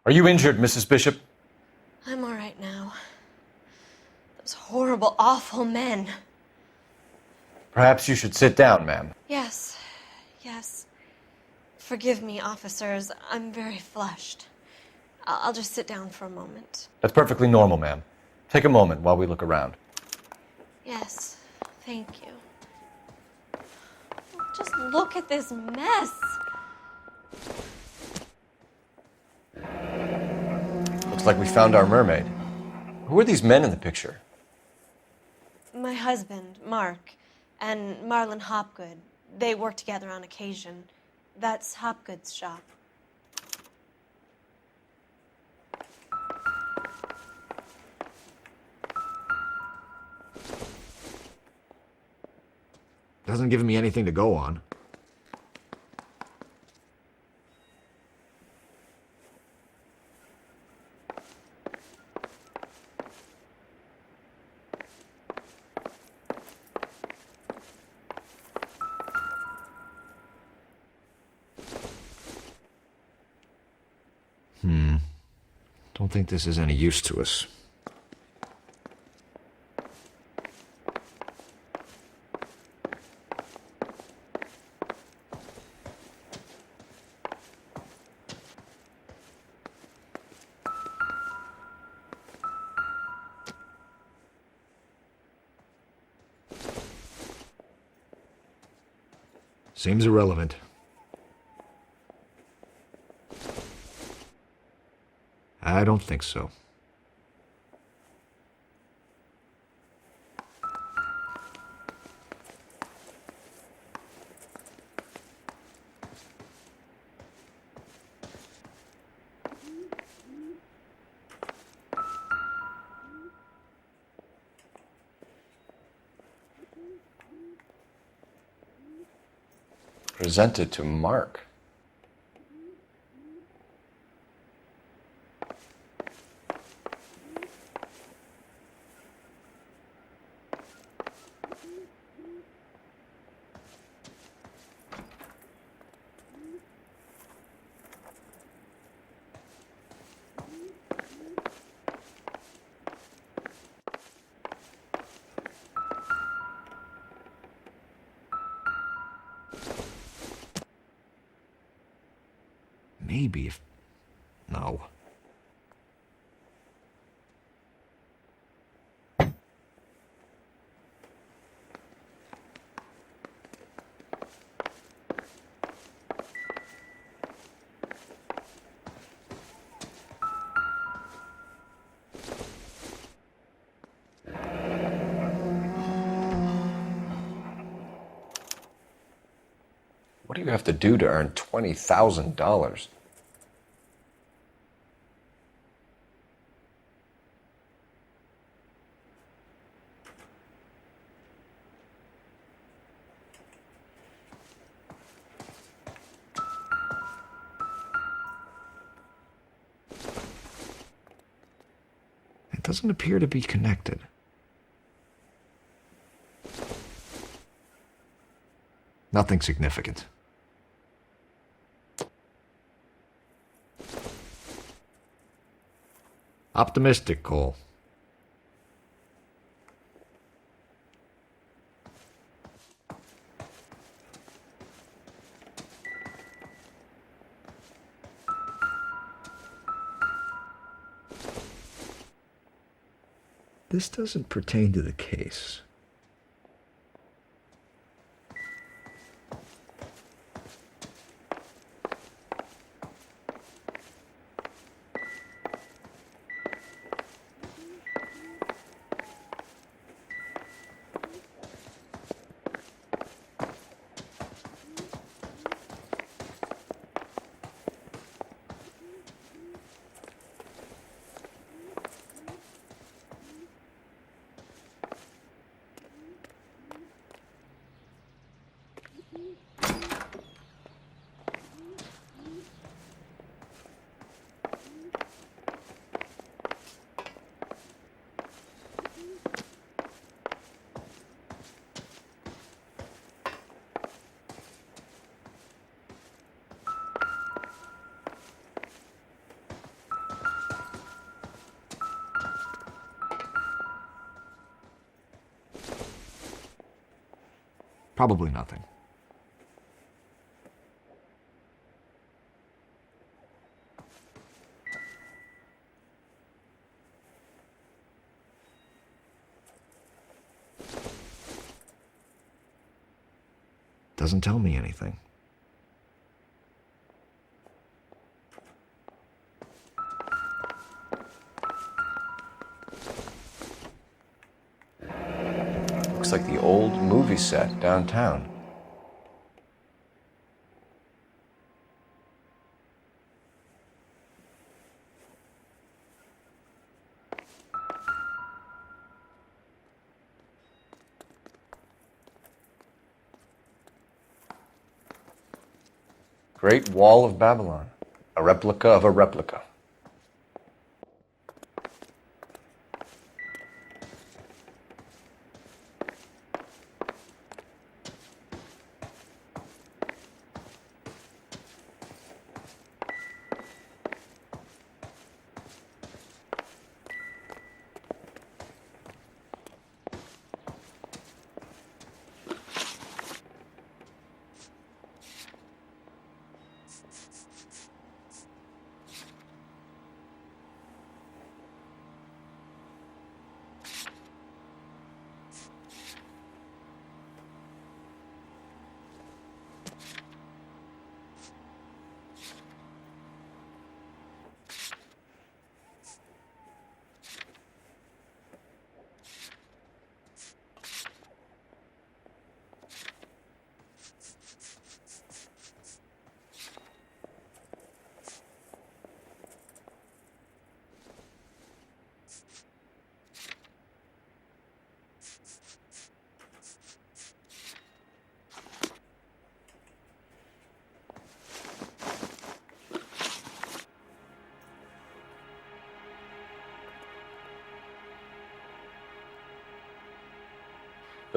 Are you injured, Mrs. Bishop? I'm all right now. Those horrible, awful men. Perhaps you should sit down, ma'am. Yes. Forgive me, officers. I'm very flushed. I'll just sit down for a moment. That's perfectly normal, ma'am. Take a moment while we look around. Yes, thank you. Just look at this mess. Looks like we found our mermaid. Who are these men in the picture? My husband, Mark, and Marlon Hopgood. They work together on occasion. That's Hopgood's shop. Doesn't give me anything to go on. Don't think this is any use to us. Seems irrelevant. I don't think so. Presented to Mark. Maybe if... No. What do you have to do to earn $20,000? It doesn't appear to be connected. Nothing significant. Optimistic, Cole. This doesn't pertain to the case. Probably nothing. Doesn't tell me anything. Looks like the old movie set downtown. Great Wall of Babylon, a replica of a replica.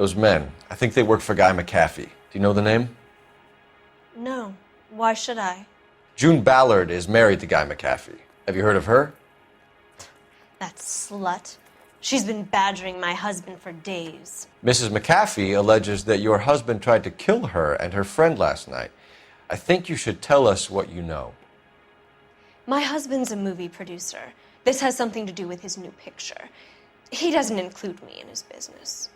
Those men, I think they work for Guy McAfee. Do you know the name? No. Why should I? June Ballard is married to Guy McAfee. Have you heard of her? That slut. She's been badgering my husband for days. Mrs. McAfee alleges that your husband tried to kill her and her friend last night. I think you should tell us what you know. My husband's a movie producer. This has something to do with his new picture. He doesn't include me in his business.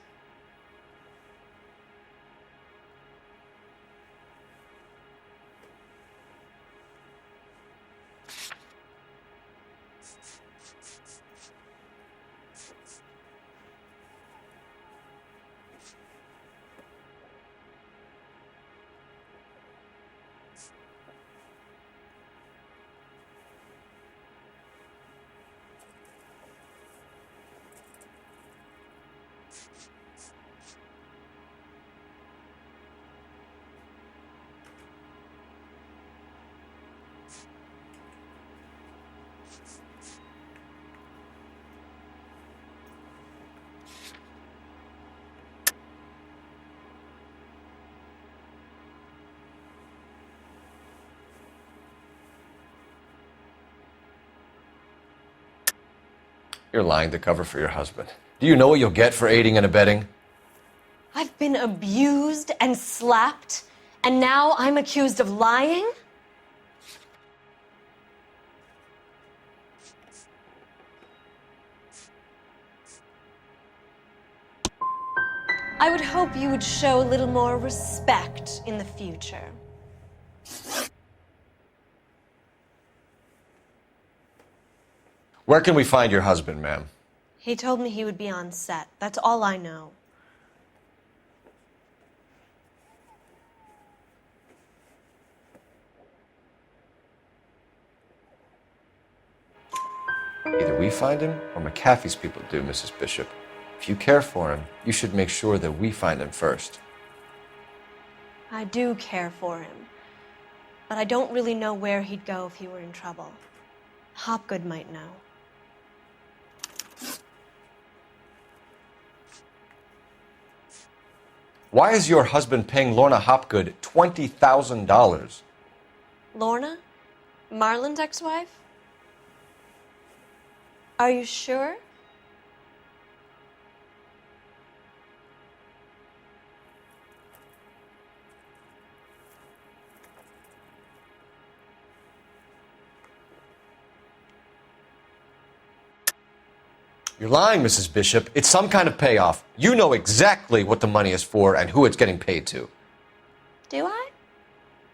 You're lying to cover for your husband. Do you know what you'll get for aiding and abetting? I've been abused and slapped, and now I'm accused of lying? I would hope you would show a little more respect in the future. Where can we find your husband, ma'am? He told me he would be on set. That's all I know. Either we find him or McAfee's people do, Mrs. Bishop. If you care for him, you should make sure that we find him first. I do care for him, but I don't really know where he'd go if he were in trouble. Hopgood might know. Why is your husband paying Lorna Hopgood $20,000? Lorna? Marlon's ex-wife? Are you sure? You're lying, Mrs. Bishop. It's some kind of payoff. You know exactly what the money is for and who it's getting paid to. Do I?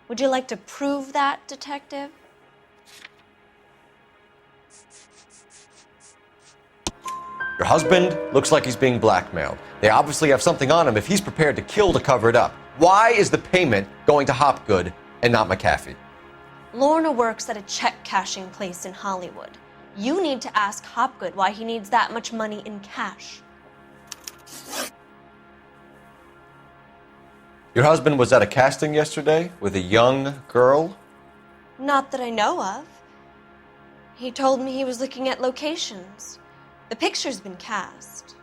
Would you like to prove that, Detective? Your husband looks like he's being blackmailed. They obviously have something on him if he's prepared to kill to cover it up. Why is the payment going to Hopgood and not McAfee? Lorna works at a check-cashing place in Hollywood. You need to ask Hopgood why he needs that much money in cash. Your husband was at a casting yesterday with a young girl? Not that I know of. He told me he was looking at locations. The picture's been cast.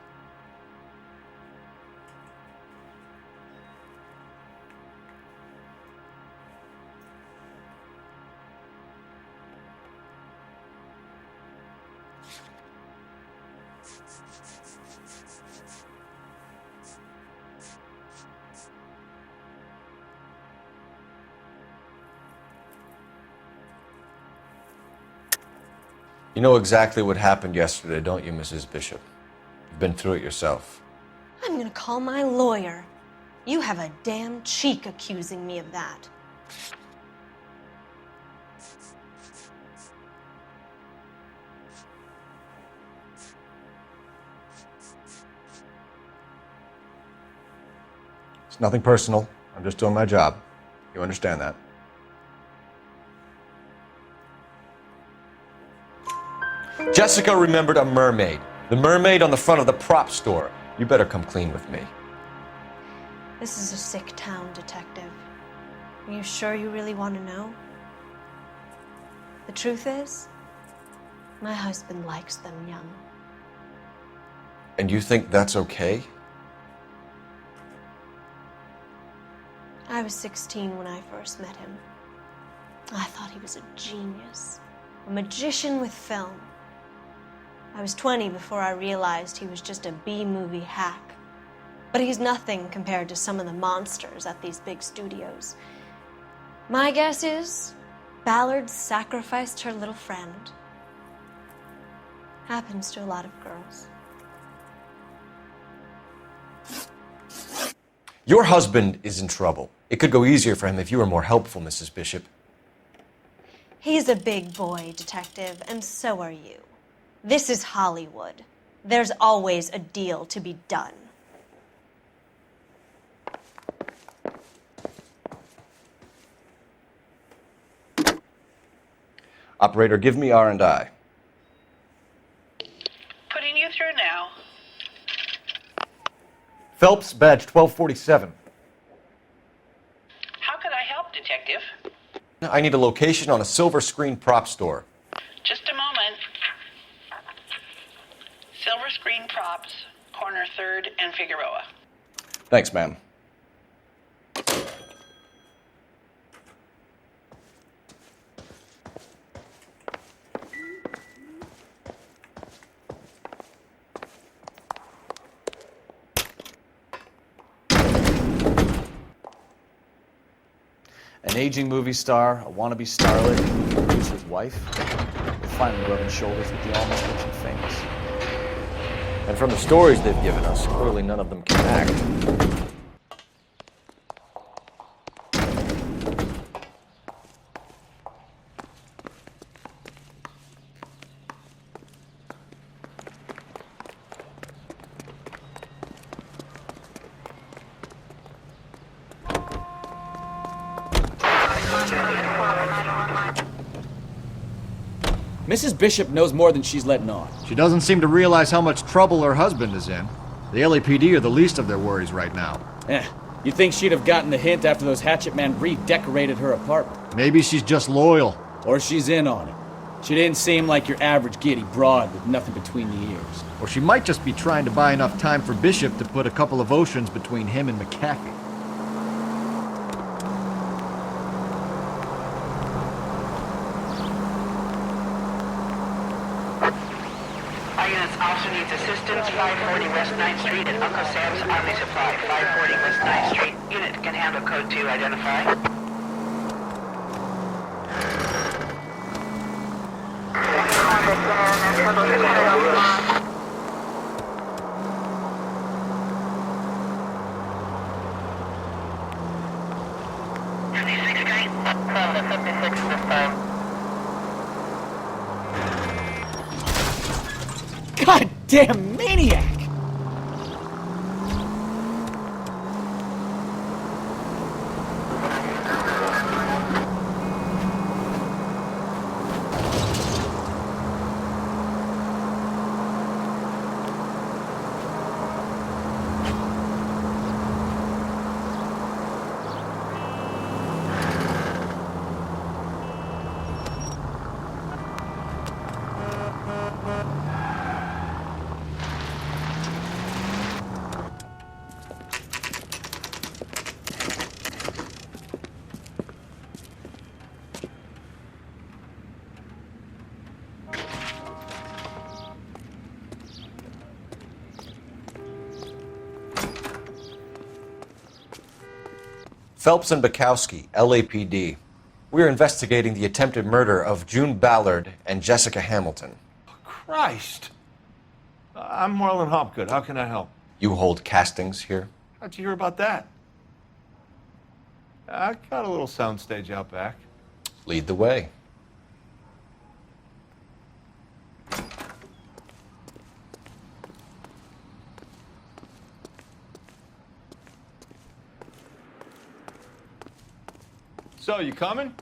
You know exactly what happened yesterday, don't you, Mrs. Bishop? You've been through it yourself. I'm gonna call my lawyer. You have a damn cheek accusing me of that. It's nothing personal. I'm just doing my job. You understand that? Jessica remembered a mermaid. The mermaid on the front of the prop store. You better come clean with me. This is a sick town, Detective. Are you sure you really want to know? The truth is, my husband likes them young. And you think that's okay? I was 16 when I first met him. I thought he was a genius, a magician with film. I was 20 before I realized he was just a B-movie hack. But he's nothing compared to some of the monsters at these big studios. My guess is Ballard sacrificed her little friend. Happens to a lot of girls. Your husband is in trouble. It could go easier for him if you were more helpful, Mrs. Bishop. He's a big boy, Detective, and so are you. This is Hollywood. There's always a deal to be done. Operator, give me R&I. Putting you through now. Phelps, badge 1247. How could I help, Detective? I need a location on a silver screen prop store. Just a moment. Silver Screen Props, corner 3rd and Figueroa. Thanks, ma'am. An aging movie star, a wannabe starlet, and a producer's wife. They're finally rubbing shoulders with the almost rich and famous. And from the stories they've given us, clearly none of them can act. Mrs. Bishop knows more than she's letting on. She doesn't seem to realize how much trouble her husband is in. The LAPD are the least of their worries right now. You'd think she'd have gotten the hint after those hatchet men redecorated her apartment. Maybe she's just loyal. Or she's in on it. She didn't seem like your average giddy broad with nothing between the ears. Or she might just be trying to buy enough time for Bishop to put a couple of oceans between him and McAfee. Our units also needs assistance, 540 West 9th Street at Uncle Sam's Army Supply. 540 West 9th Street. Unit can handle code 2, identify. 6 this time. Goddamn maniac! Phelps and Bukowski, LAPD. We're investigating the attempted murder of June Ballard and Jessica Hamilton. Christ! I'm Marlon Hopgood. How can I help? You hold castings here? How'd you hear about that? I got a little soundstage out back. Lead the way. So, you coming?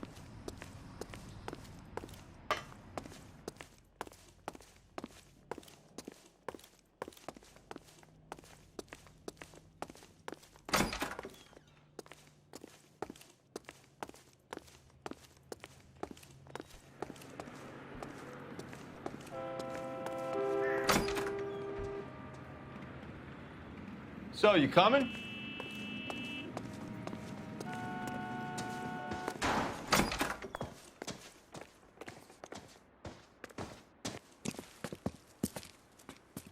So, you coming?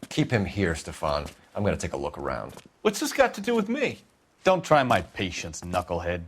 Keep him here, Stefan. I'm going to take a look around. What's this got to do with me? Don't try my patience, knucklehead.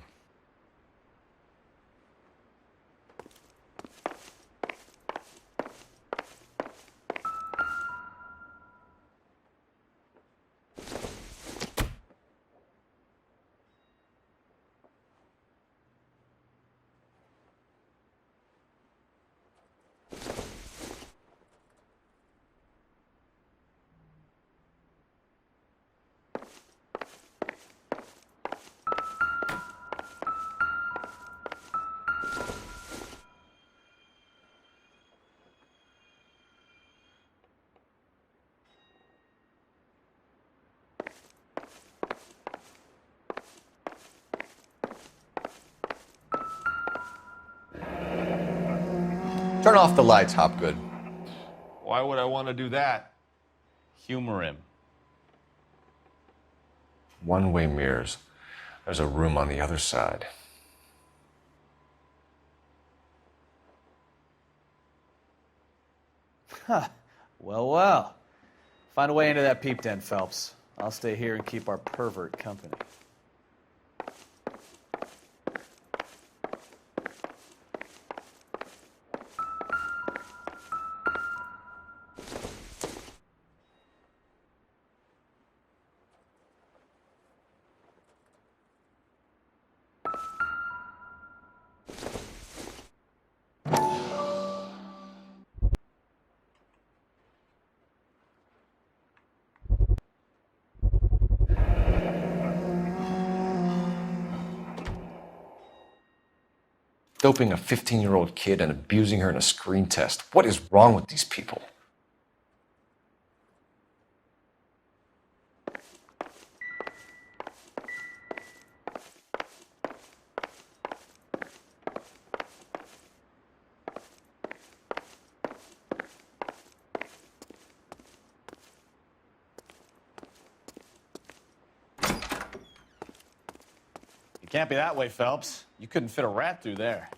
Turn off the lights, Hopgood. Why would I want to do that? Humor him. One-way mirrors. There's a room on the other side. Well, well. Find a way into that peep den, Phelps. I'll stay here and keep our pervert company. Doping a 15-year-old kid and abusing her in a screen test. What is wrong with these people? It can't be that way, Phelps. You couldn't fit a rat through there.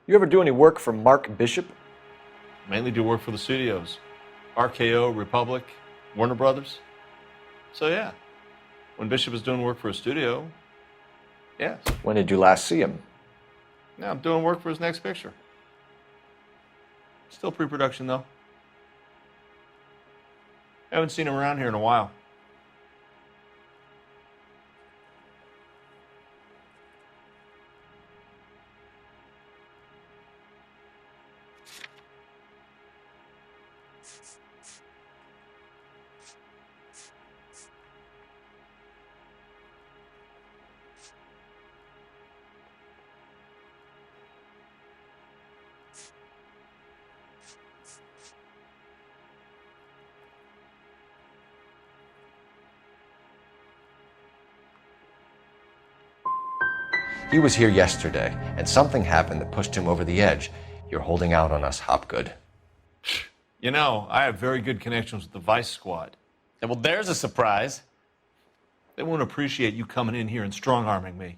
You ever do any work for Mark Bishop? Mainly do work for the studios. RKO, Republic, Warner Brothers. So yeah, when Bishop is doing work for a studio, yes. When did you last see him? Now I'm doing work for his next picture. Still pre-production though. Haven't seen him around here in a while. He was here yesterday, and something happened that pushed him over the edge. You're holding out on us, Hopgood. You know, I have very good connections with the Vice Squad. Well, there's a surprise. They won't appreciate you coming in here and strong-arming me.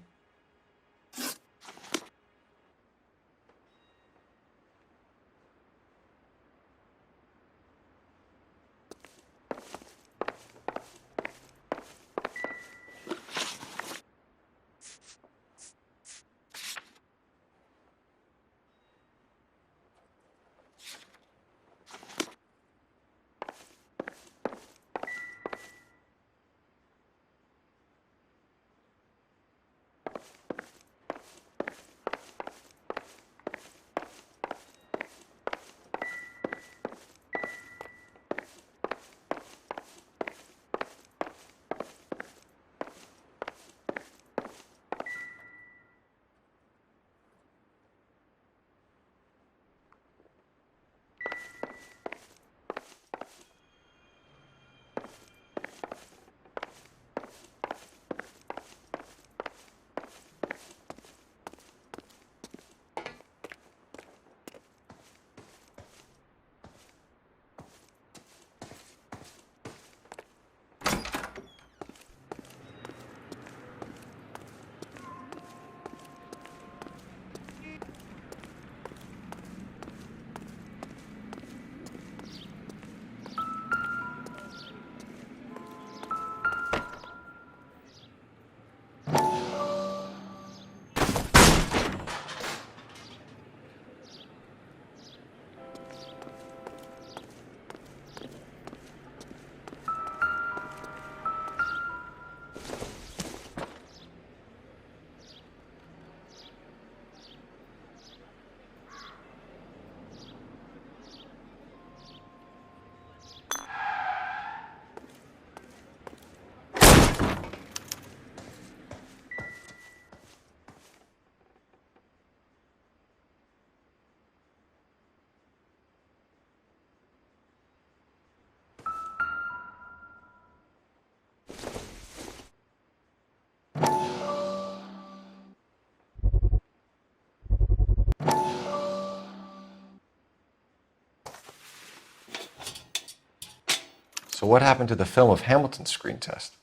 So what happened to the film of Hamilton's screen test?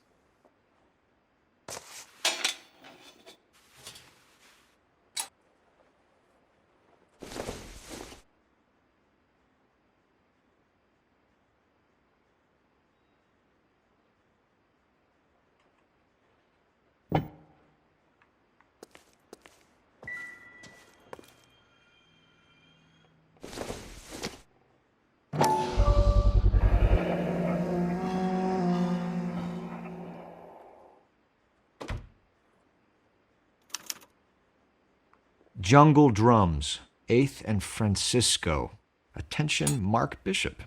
Jungle Drums, 8th and Francisco. Attention, Mark Bishop.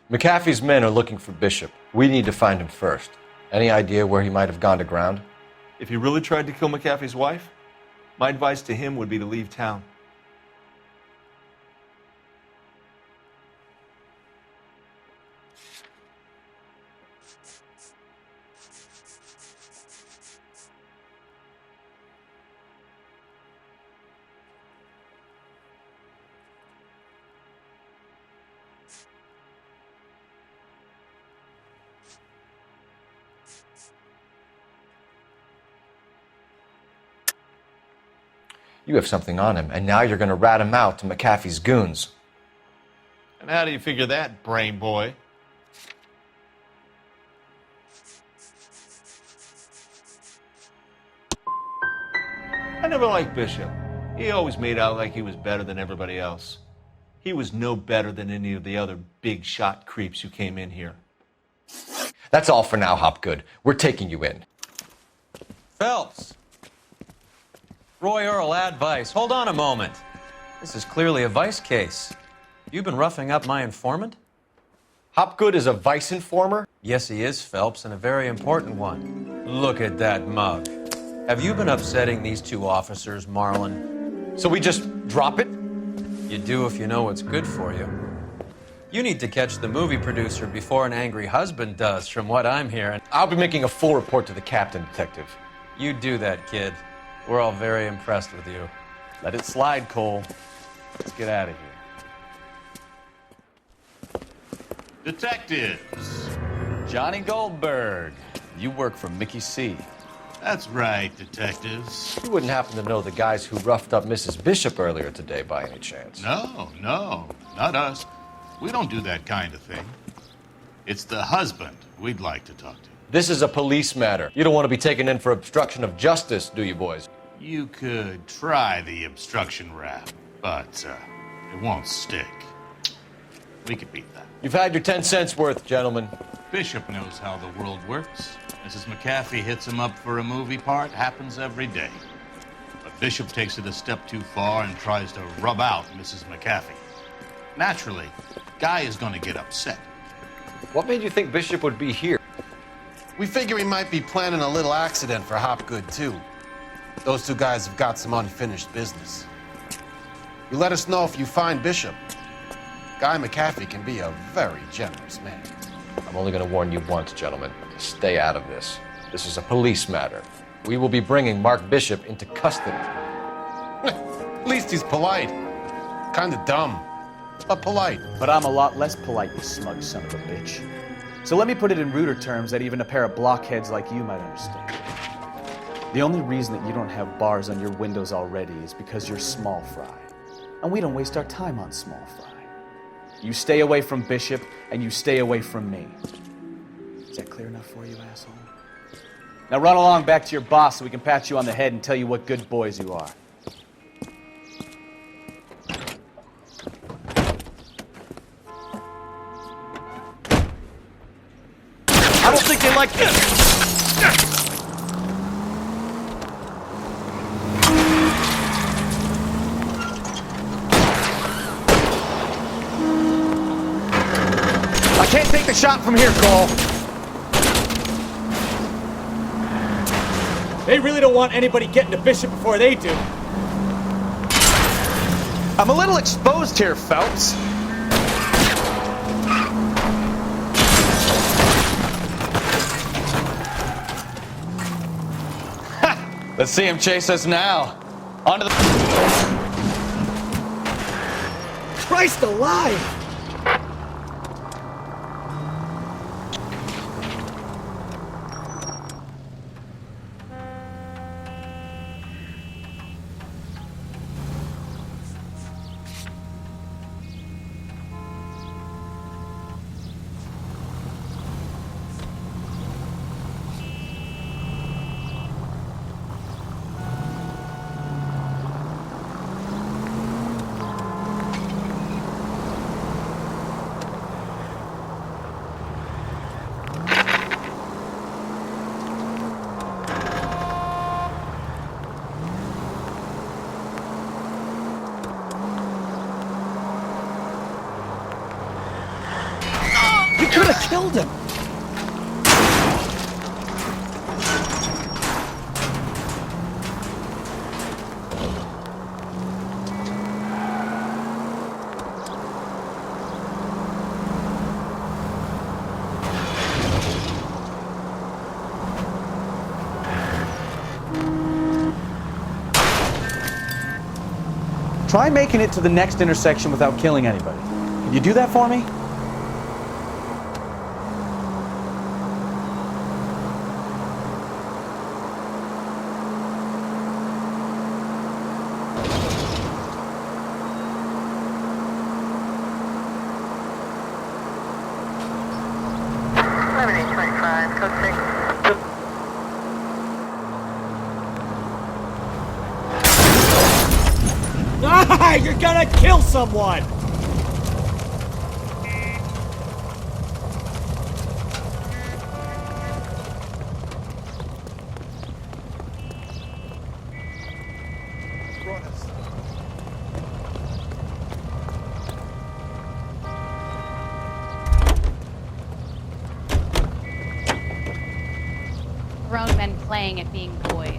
McAfee's men are looking for Bishop. We need to find him first. Any idea where he might have gone to ground? If he really tried to kill McAfee's wife, my advice to him would be to leave town. You have something on him, and now you're going to rat him out to McAfee's goons. And how do you figure that, brain boy? I never liked Bishop. He always made out like he was better than everybody else. He was no better than any of the other big shot creeps who came in here. That's all for now, Hopgood. We're taking you in. Phelps! Roy Earl, advice. Hold on a moment. This is clearly a vice case. You've been roughing up my informant? Hopgood is a vice informer? Yes, he is, Phelps, and a very important one. Look at that mug. Have you been upsetting these two officers, Marlin? So we just drop it? You do if you know what's good for you. You need to catch the movie producer before an angry husband does, from what I'm hearing. I'll be making a full report to the captain, Detective. You do that, kid. We're all very impressed with you. Let it slide, Cole. Let's get out of here. Detectives. Johnny Goldberg. You work for Mickey C. That's right, detectives. You wouldn't happen to know the guys who roughed up Mrs. Bishop earlier today by any chance? No, not us. We don't do that kind of thing. It's the husband we'd like to talk to. This is a police matter. You don't want to be taken in for obstruction of justice, do you, boys? You could try the obstruction rap, but it won't stick. We could beat that. You've had your 10 cents worth, gentlemen. Bishop knows how the world works. Mrs. McAfee hits him up for a movie part. Happens every day. But Bishop takes it a step too far and tries to rub out Mrs. McAfee. Naturally, Guy is going to get upset. What made you think Bishop would be here? We figure he might be planning a little accident for Hopgood, too. Those two guys have got some unfinished business. You let us know if you find Bishop. Guy McAfee can be a very generous man. I'm only going to warn you once, gentlemen. Stay out of this. This is a police matter. We will be bringing Mark Bishop into custody. At least he's polite. Kinda dumb, but polite. But I'm a lot less polite, you smug son of a bitch. So let me put it in ruder terms that even a pair of blockheads like you might understand. The only reason that you don't have bars on your windows already is because you're small fry. And we don't waste our time on small fry. You stay away from Bishop, and you stay away from me. Is that clear enough for you, asshole? Now run along back to your boss so we can pat you on the head and tell you what good boys you are. I don't think they like this. I can't take the shot from here, Cole. They really don't want anybody getting to Bishop before they do. I'm a little exposed here, Phelps. Let's see him chase us now. Onto the... Christ alive! could have killed him. Try making it to the next intersection without killing anybody. Can you do that for me? Ah, you're gonna kill someone! Grown men playing at being boys.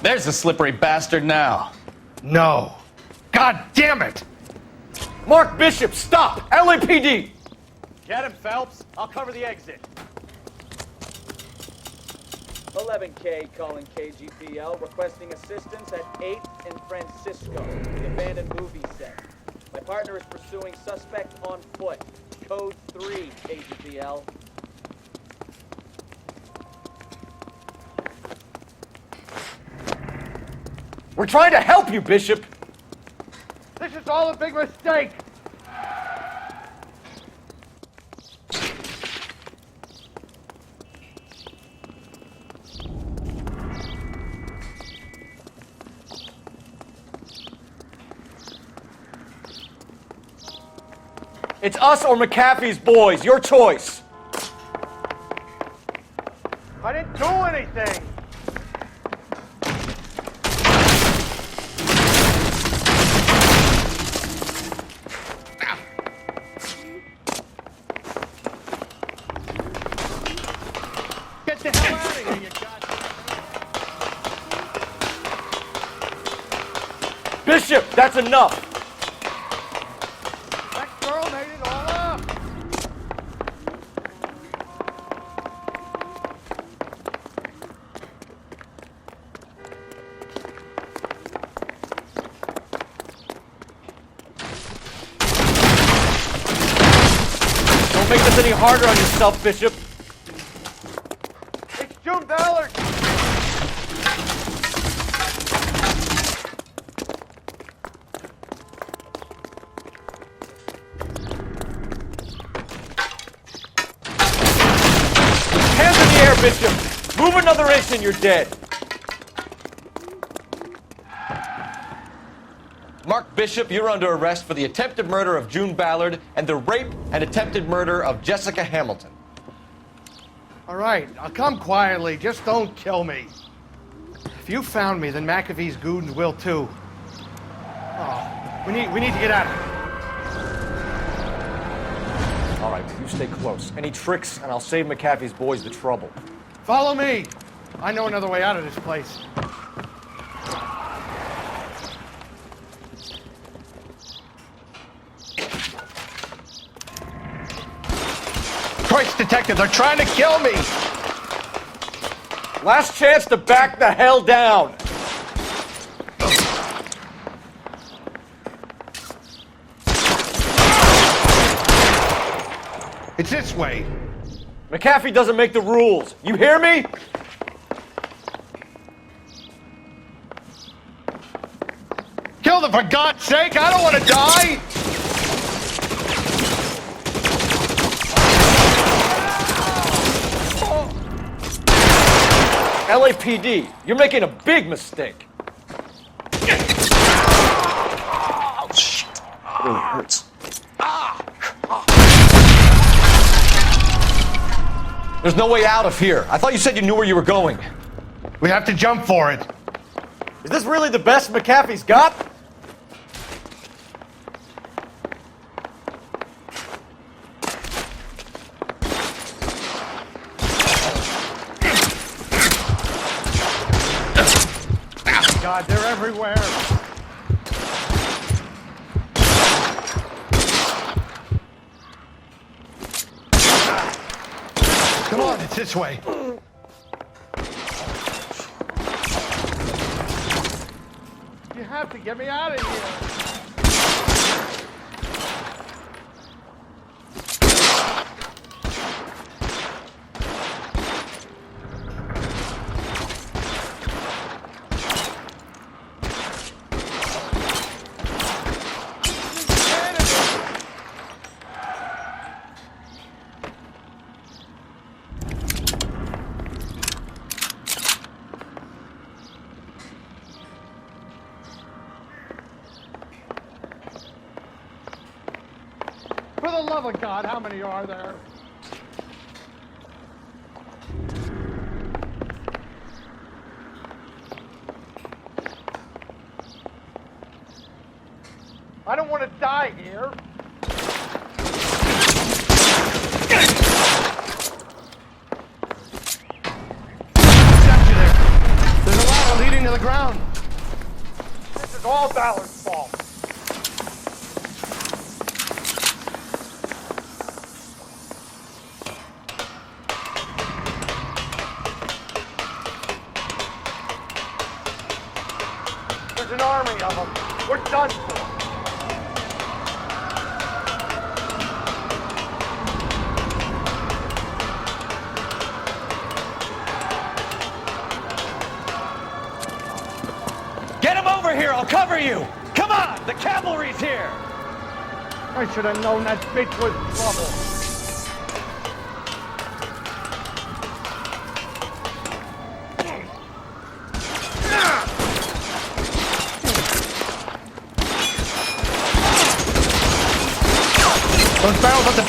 There's the slippery bastard now. No. God damn it! Mark Bishop, stop! LAPD! Get him, Phelps. I'll cover the exit. 11K calling KGPL, requesting assistance at 8th and Francisco, the abandoned movie set. My partner is pursuing suspect on foot. Code 3, KGPL. We're trying to help you, Bishop! This is all a big mistake! It's us or McAfee's boys, your choice! I didn't do anything! Get the hell out of here, you goddamn... Bishop, that's enough! That girl made it all up! Don't make this any harder on yourself, Bishop. It's June Ballard! Hands in the air, Bishop! Move another inch and you're dead! Mark Bishop, you're under arrest for the attempted murder of June Ballard and the rape and attempted murder of Jessica Hamilton. All right, I'll come quietly. Just don't kill me. If you found me, then McAfee's goons will too. Oh, we need to get out of here. All right, you stay close. Any tricks, and I'll save McAfee's boys the trouble. Follow me. I know another way out of this place. Christ, detective, they're trying to kill me! Last chance to back the hell down. It's this way. McAfee doesn't make the rules. You hear me? Kill them, for God's sake! I don't want to die! LAPD, you're making a big mistake. Oh, shit. It really hurts. There's no way out of here. I thought you said you knew where you were going. We have to jump for it. Is this really the best McAfee's got? God, they're everywhere. Come on, it's this way. You have to get me out of here. For the love of God, how many are there? I don't want to die here. There's a ladder leading to the ground. This is all Ballard's fault. There's an army of them. We're done for. Get him over here, I'll cover you! Come on, the cavalry's here! I should have known that bitch was trouble. Those barrels at the...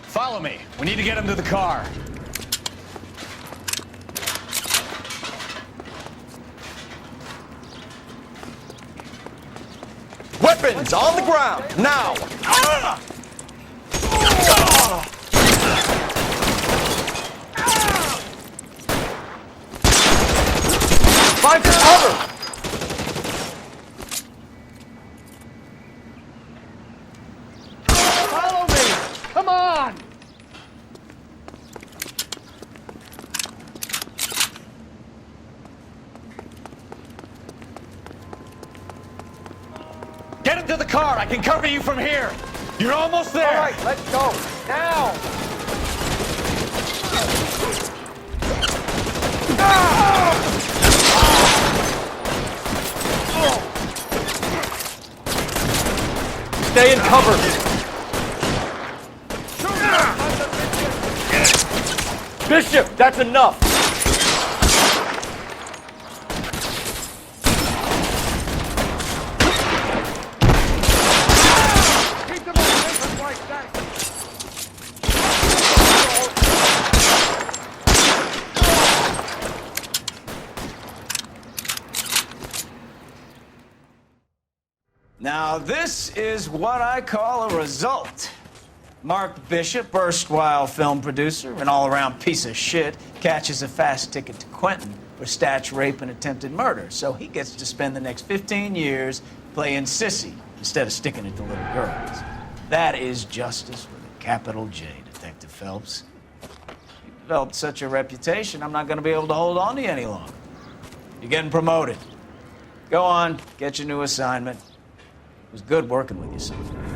Follow me. We need to get him to the car. Weapons on the ground, now! Find cover! Follow me! Come on! Get him to the car. I can cover you from here. You're almost there. All right, let's go, now! Stay in cover! Bishop, that's enough! Keep them on paper like that. Now, this is what I call a result. Mark Bishop, erstwhile film producer, an all-around piece of shit, catches a fast ticket to Quentin for statch, rape, and attempted murder. So he gets to spend the next 15 years playing sissy instead of sticking it to little girls. That is justice with a capital J, Detective Phelps. You developed such a reputation, I'm not going to be able to hold on to you any longer. You're getting promoted. Go on, get your new assignment. It was good working with you, son.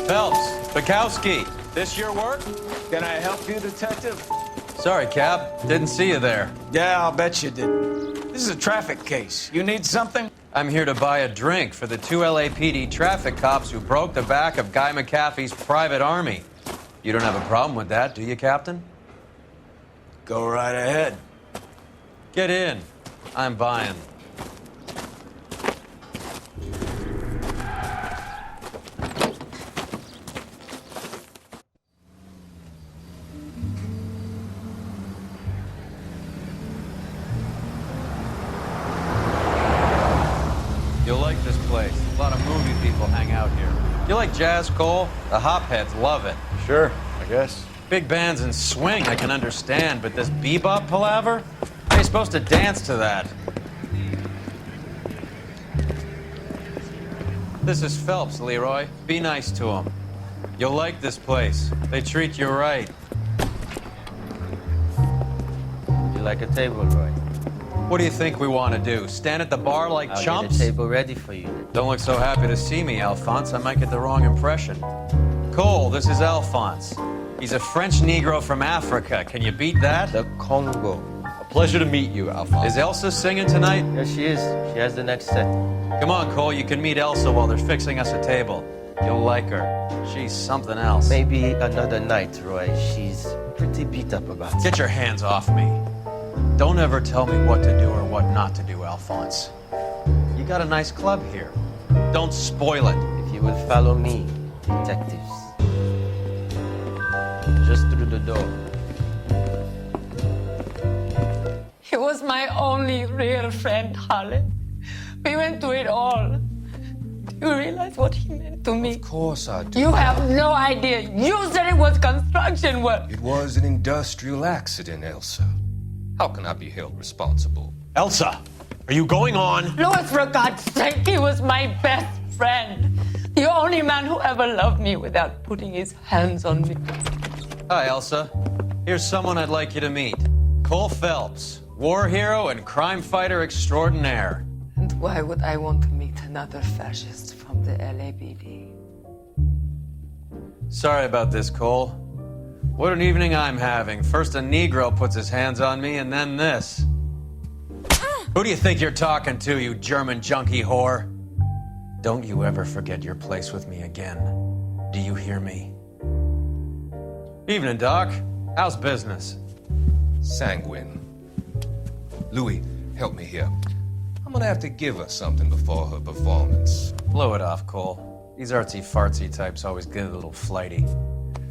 Phelps, Bukowski, this your work? Can I help you, Detective? Sorry, Cap. Didn't see you there. Yeah, I'll bet you did. This is a traffic case. You need something? I'm here to buy a drink for the 2 LAPD traffic cops who broke the back of Guy McAfee's private army. You don't have a problem with that, do you, Captain? Go right ahead. Get in. I'm buying. You'll like this place. A lot of movie people hang out here. You like jazz, Cole? The hopheads love it. Sure, I guess. Big bands and swing I can understand, but this bebop palaver? How are you supposed to dance to that? This is Phelps, Leroy. Be nice to him. You'll like this place. They treat you right. You like a table, Roy? What do you think we want to do? Stand at the bar like I'll chumps? get a table ready for you. Don't look so happy to see me, Alphonse. I might get the wrong impression. Cole, this is Alphonse. He's a French Negro from Africa. Can you beat that? The Congo. A pleasure to meet you, Alphonse. Is Elsa singing tonight? Yes, she is. She has the next set. Come on, Cole. You can meet Elsa while they're fixing us a table. You'll like her. She's something else. Maybe another night, Roy. She's pretty beat up about it. Get your hands off me. Don't ever tell me what to do or what not to do, Alphonse. You got a nice club here. Don't spoil it. If you will follow me, detectives. Just through the door. He was my only real friend, Harlan. We went through it all. Do you realize what he meant to me? Of course I do. You have no idea. You said it was construction work. It was an industrial accident, Elsa. How can I be held responsible? Elsa, are you going on? Louis, for God's sake, he was my best friend. The only man who ever loved me without putting his hands on me. Hi, Elsa. Here's someone I'd like you to meet. Cole Phelps, war hero and crime fighter extraordinaire. And why would I want to meet another fascist from the LAPD? Sorry about this, Cole. What an evening I'm having. First a Negro puts his hands on me, and then this. Who do you think you're talking to, you German junkie whore? Don't you ever forget your place with me again. Do you hear me? Evening, Doc. How's business? Sanguine. Louis, help me here. I'm gonna have to give her something before her performance. Blow it off, Cole. These artsy-fartsy types always get a little flighty.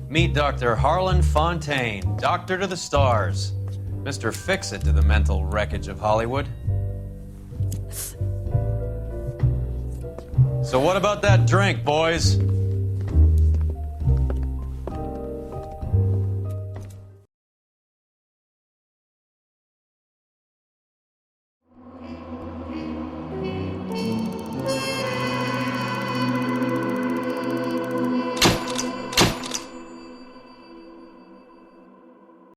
Meet Dr. Harlan Fontaine, doctor to the stars. Mr. Fix-It to the mental wreckage of Hollywood. So what about that drink, boys?